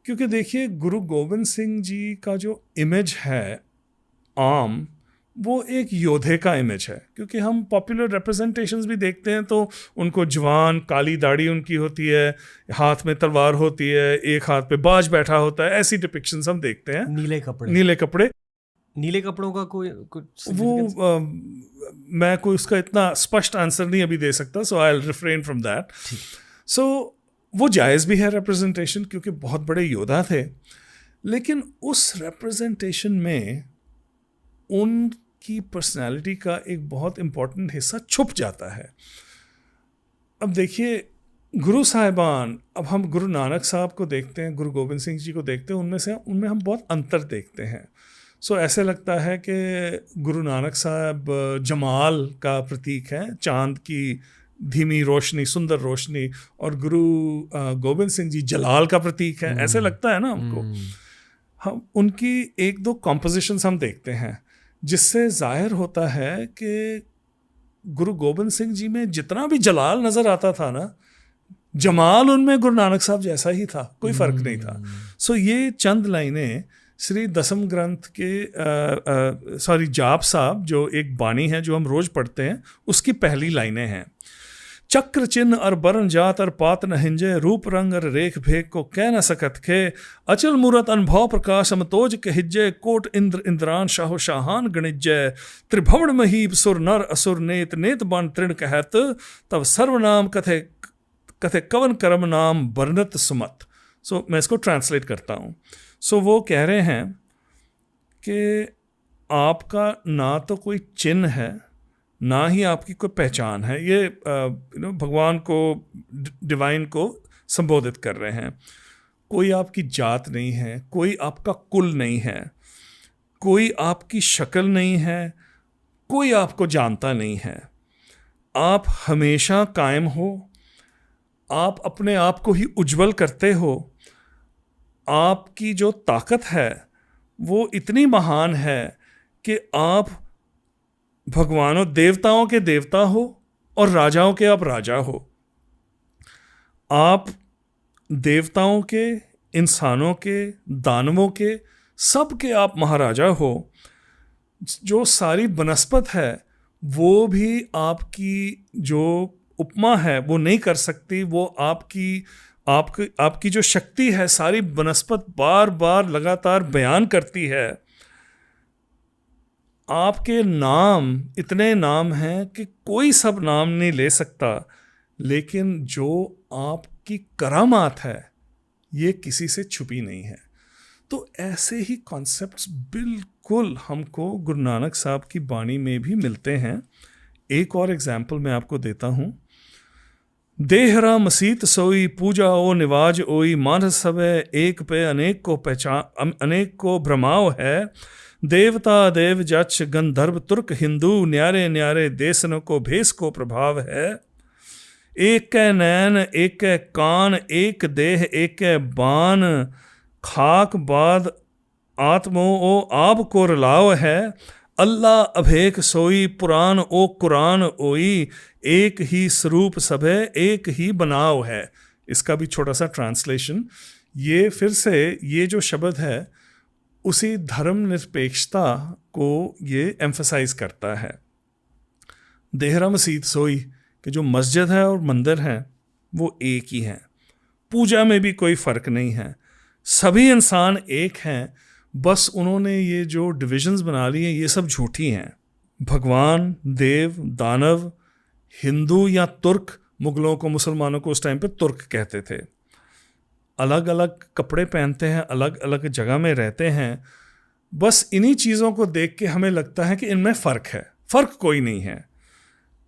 क्योंकि देखिए गुरु गोविंद सिंह जी का जो इमेज है आम, वो एक योद्धे का इमेज है। क्योंकि हम पॉपुलर रिप्रेजेंटेशंस भी देखते हैं तो उनको जवान, काली दाढ़ी उनकी होती है, हाथ में तलवार होती है, एक हाथ पे बाज बैठा होता है, ऐसी डिपिक्शंस हम देखते हैं। नीले कपड़े, नीले कपड़ों का कोई कुछ वो मैं कोई उसका इतना स्पष्ट आंसर नहीं अभी दे सकता, so I will refrain from that. So वो जायज़ भी है रिप्रेजेंटेशन, क्योंकि बहुत बड़े योद्धा थे, लेकिन उस रिप्रेजेंटेशन में उनकी पर्सनालिटी का एक बहुत इम्पोर्टेंट हिस्सा छुप जाता है। अब देखिए गुरु साहिबान, अब हम गुरु नानक साहब को देखते हैं, गुरु गोविंद सिंह जी को देखते हैं, उनमें हम बहुत अंतर देखते हैं। सो ऐसे लगता है कि गुरु नानक साहब जमाल का प्रतीक हैं, चांद की धीमी रोशनी, सुंदर रोशनी, और गुरु गोविंद सिंह जी जलाल का प्रतीक है, ऐसे लगता है ना हमको। हम उनकी एक दो कॉम्पोजिशंस हम देखते हैं जिससे जाहिर होता है कि गुरु गोविंद सिंह जी में जितना भी जलाल नज़र आता था ना, जमाल उनमें गुरु नानक साहब जैसा ही था, कोई फ़र्क नहीं था। सो ये चंद लाइनें श्री दसम ग्रंथ के जाप साहब, जो एक बानी है जो हम रोज़ पढ़ते हैं, उसकी पहली लाइनें हैं। चक्र चिन्ह और बरन जात और पात न हिंजे, रूप रंग और रेख भेख को कह न सकत खे, अचल मूरत अनुभव प्रकाश अमतोज के हिज्जे, कोट इंद्र इंद्रान शाहो शाहान गणिज्जय, त्रिभुवन महीप सुर नर असुर नेत नेत बन तृण कहत, तब सर्वनाम कथे कथे कवन कर्म नाम वर्णत सुमत। सो मैं इसको ट्रांसलेट करता हूँ। सो वो कह रहे हैं कि आपका ना तो कोई चिन्ह है, ना ही आपकी कोई पहचान है। ये भगवान को, डिवाइन को संबोधित कर रहे हैं। कोई आपकी जात नहीं है, कोई आपका कुल नहीं है, कोई आपकी शक्ल नहीं है, कोई आपको जानता नहीं है। आप हमेशा कायम हो, आप अपने आप को ही उज्जवल करते हो। आपकी जो ताकत है वो इतनी महान है कि आप भगवानों, देवताओं के देवता हो और राजाओं के आप राजा हो। आप देवताओं के, इंसानों के, दानवों के, सब के आप महाराजा हो। जो सारी बनस्पत है वो भी आपकी जो उपमा है वो नहीं कर सकती। वो आपकी जो शक्ति है, सारी बनस्पत बार बार लगातार बयान करती है। आपके नाम, इतने नाम हैं कि कोई सब नाम नहीं ले सकता, लेकिन जो आपकी करामात है ये किसी से छुपी नहीं है। तो ऐसे ही कॉन्सेप्ट्स बिल्कुल हमको गुरु नानक साहब की बाणी में भी मिलते हैं। एक और एग्जाम्पल मैं आपको देता हूँ। देहरा मसीत सोई, पूजा ओ निवाज ओई, मानस सवे एक पे अनेक को पहचान, अनेक को भ्रमाव है। देवता देव जच गंधर्व तुर्क हिंदू, न्यारे न्यारे देसन को भेस को प्रभाव है। एक कै नैन एक कै कान, एक देह एक कै बान, खाक बाद आत्मो ओ आप को रलाव है। अल्लाह अभेक सोई, पुराण ओ कुरान ओई, एक ही स्वरूप सभे एक ही बनाव है। इसका भी छोटा सा ट्रांसलेशन। ये फिर से ये जो शब्द है उसी धर्मनिरपेक्षता को ये एम्फसाइज करता है। देहरा मसीत सोई कि जो मस्जिद है और मंदिर है वो एक ही हैं, पूजा में भी कोई फ़र्क नहीं है, सभी इंसान एक हैं। बस उन्होंने ये जो डिविजन्स बना ली हैं ये सब झूठी हैं। भगवान, देव, दानव, हिंदू या तुर्क, मुग़लों को, मुसलमानों को उस टाइम पे तुर्क कहते थे, अलग अलग कपड़े पहनते हैं, अलग अलग जगह में रहते हैं। बस इन्हीं चीज़ों को देख के हमें लगता है कि इनमें फ़र्क है। फ़र्क कोई नहीं है।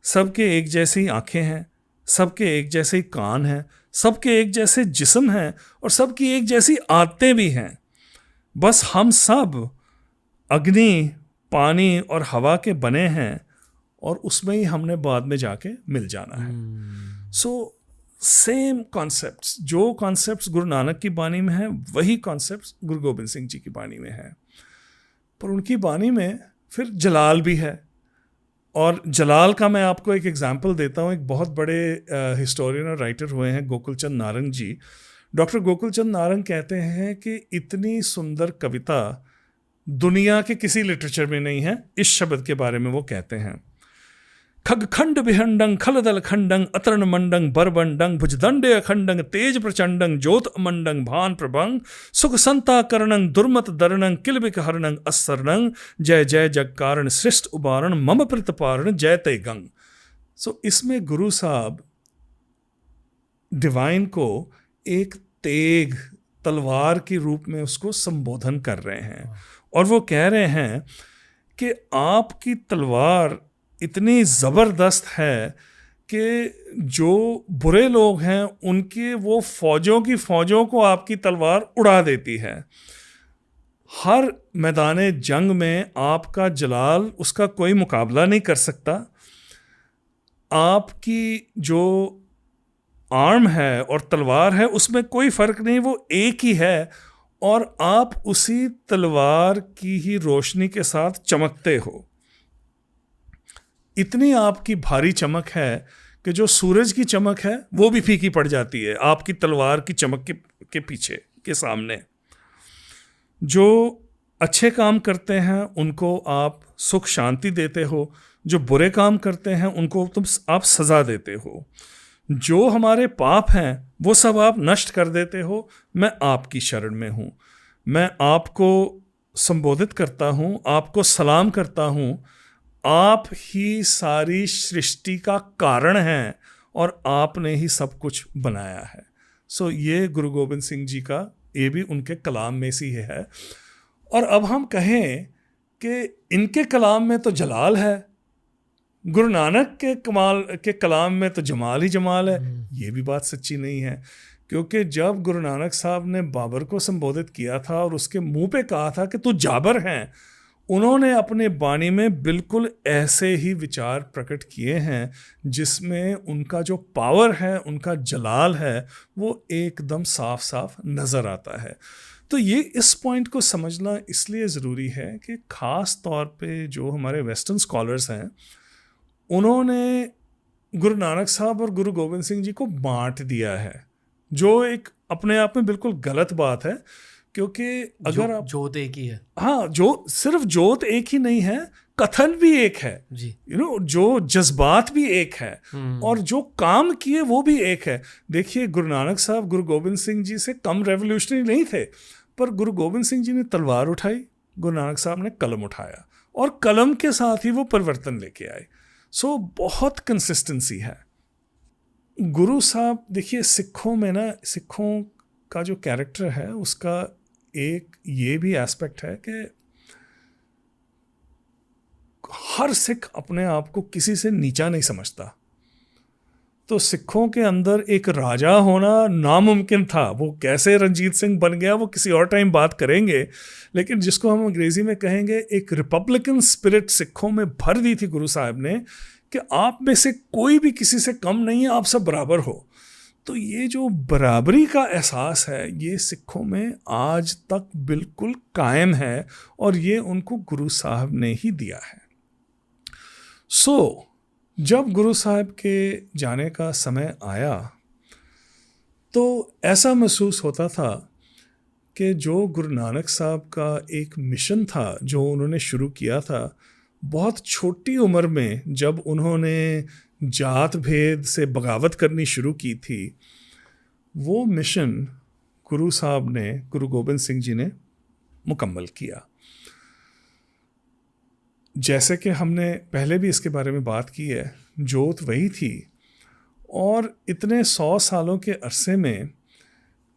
सबके एक जैसी आँखें हैं, सबके एक जैसे ही कान हैं, सबके एक जैसे जिस्म हैं और सबकी एक जैसी आदतें भी हैं। बस हम सब अग्नि, पानी और हवा के बने हैं और उसमें ही हमने बाद में जाके मिल जाना है। सो सेम कॉन्सेप्ट्स, जो कॉन्सेप्ट्स गुरु नानक की बानी में हैं वही कॉन्सेप्ट्स गुरु गोविंद सिंह जी की बानी में हैं। पर उनकी बानी में फिर जलाल भी है। और जलाल का मैं आपको एक एग्जांपल देता हूँ। एक बहुत बड़े हिस्टोरियन और राइटर हुए हैं गोकुल चंद नारंग जी। डॉक्टर गोकुल चंद नारंग कहते हैं कि इतनी सुंदर कविता दुनिया के किसी लिटरेचर में नहीं है। इस शब्द के बारे में वो कहते हैं, खगखंड विहंडंग खलदल खंडंग अतरण मंडंग बरबंडंग भुजदंडे अखंडंग तेज प्रचंडंग ज्योत अमंडंग भान प्रभंग सुख संता करणंग दुर्मत दरणंग किलबिक हरणंग असरणंग जय जय जग कारण सृष्ट उबारण मम प्रतिपारण जय ते गंग। सो इसमें गुरु साहब डिवाइन को एक तेग तलवार के रूप में उसको संबोधन कर रहे हैं और वो कह रहे हैं कि आपकी तलवार इतनी ज़बरदस्त है कि जो बुरे लोग हैं उनके वो फौजों की फौजों को आपकी तलवार उड़ा देती है। हर मैदान जंग में आपका जलाल उसका कोई मुकाबला नहीं कर सकता। आपकी जो आर्म है और तलवार है उसमें कोई फ़र्क नहीं, वो एक ही है और आप उसी तलवार की ही रोशनी के साथ चमकते हो। इतनी आपकी भारी चमक है कि जो सूरज की चमक है वो भी फीकी पड़ जाती है आपकी तलवार की चमक के पीछे के सामने। जो अच्छे काम करते हैं उनको आप सुख शांति देते हो, जो बुरे काम करते हैं उनको आप सज़ा देते हो, जो हमारे पाप हैं वो सब आप नष्ट कर देते हो। मैं आपकी शरण में हूँ, मैं आपको संबोधित करता हूँ, आपको सलाम करता हूँ। आप ही सारी सृष्टि का कारण हैं और आपने ही सब कुछ बनाया है। सो ये गुरु गोबिंद सिंह जी का, ये भी उनके कलाम में से ही है। और अब हम कहें कि इनके कलाम में तो जलाल है, गुरु नानक के कमाल के कलाम में तो जमाल ही जमाल है, ये भी बात सच्ची नहीं है। क्योंकि जब गुरु नानक साहब ने बाबर को संबोधित किया था और उसके मुंह पे कहा था कि तू जाबर हैं, उन्होंने अपने बानी में बिल्कुल ऐसे ही विचार प्रकट किए हैं जिसमें उनका जो पावर है, उनका जलाल है, वो एकदम साफ साफ नज़र आता है। तो ये इस पॉइंट को समझना इसलिए ज़रूरी है कि ख़ास तौर पे जो हमारे वेस्टर्न स्कॉलर्स हैं उन्होंने गुरु नानक साहब और गुरु गोबिंद सिंह जी को बांट दिया है, जो एक अपने आप में बिल्कुल गलत बात है। क्योंकि अगर आप जोत एक ही है, हाँ, जो सिर्फ जोत एक ही नहीं है, कथन भी एक है जी, जो जज्बात भी एक है और जो काम किए वो भी एक है। देखिए, गुरु नानक साहब गुरु गोबिंद सिंह जी से कम रेवोल्यूशनरी नहीं थे, पर गुरु गोबिंद सिंह जी ने तलवार उठाई, गुरु नानक साहब ने कलम उठाया और कलम के साथ ही वो परिवर्तन लेके आए। सो बहुत कंसिस्टेंसी है। गुरु साहब, देखिए सिखों में ना, सिखों का जो कैरेक्टर है उसका एक ये भी एस्पेक्ट है कि हर सिख अपने आप को किसी से नीचा नहीं समझता। तो सिखों के अंदर एक राजा होना नामुमकिन था। वो कैसे रंजीत सिंह बन गया वो किसी और टाइम बात करेंगे, लेकिन जिसको हम अंग्रेजी में कहेंगे एक रिपब्लिकन स्पिरिट सिखों में भर दी थी गुरु साहब ने कि आप में से कोई भी किसी से कम नहीं है, आप सब बराबर हो। तो ये जो बराबरी का एहसास है ये सिखों में आज तक बिल्कुल कायम है और ये उनको गुरु साहब ने ही दिया है। जब गुरु साहब के जाने का समय आया तो ऐसा महसूस होता था कि जो गुरु नानक साहब का एक मिशन था जो उन्होंने शुरू किया था, बहुत छोटी उम्र में जब उन्होंने जात भेद से बगावत करनी शुरू की थी, वो मिशन गुरु साहब ने, गुरु गोबिंद सिंह जी ने मुकम्मल किया। जैसे कि हमने पहले भी इसके बारे में बात की है, जोत वही थी और इतने 100 सालों के अरसे में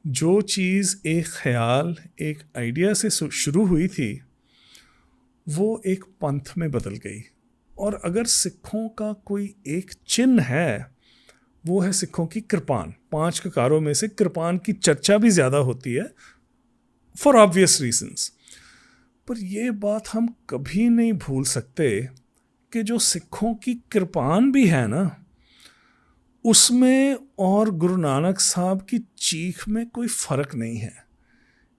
जो चीज़ एक ख्याल, एक आइडिया से शुरू हुई थी वो एक पंथ में बदल गई। और अगर सिखों का कोई एक चिन्ह है वो है सिखों की कृपान। 5 ककारों में से कृपान की चर्चा भी ज़्यादा होती है फॉर ऑब्वियस रीजंस, पर ये बात हम कभी नहीं भूल सकते कि जो सिखों की कृपान भी है ना, उसमें और गुरु नानक साहब की चीख में कोई फ़र्क नहीं है।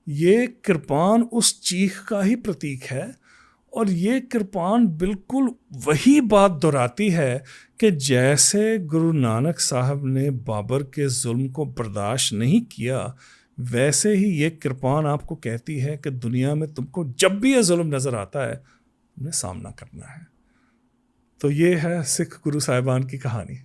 ये कृपान उस चीख का ही प्रतीक है और ये कृपान बिल्कुल वही बात दोहराती है कि जैसे गुरु नानक साहब ने बाबर के जुल्म को बर्दाश्त नहीं किया, वैसे ही ये कृपान आपको कहती है कि दुनिया में तुमको जब भी ये जुल्म नज़र आता है, तुम्हें सामना करना है। तो ये है सिख गुरु साहिबान की कहानी।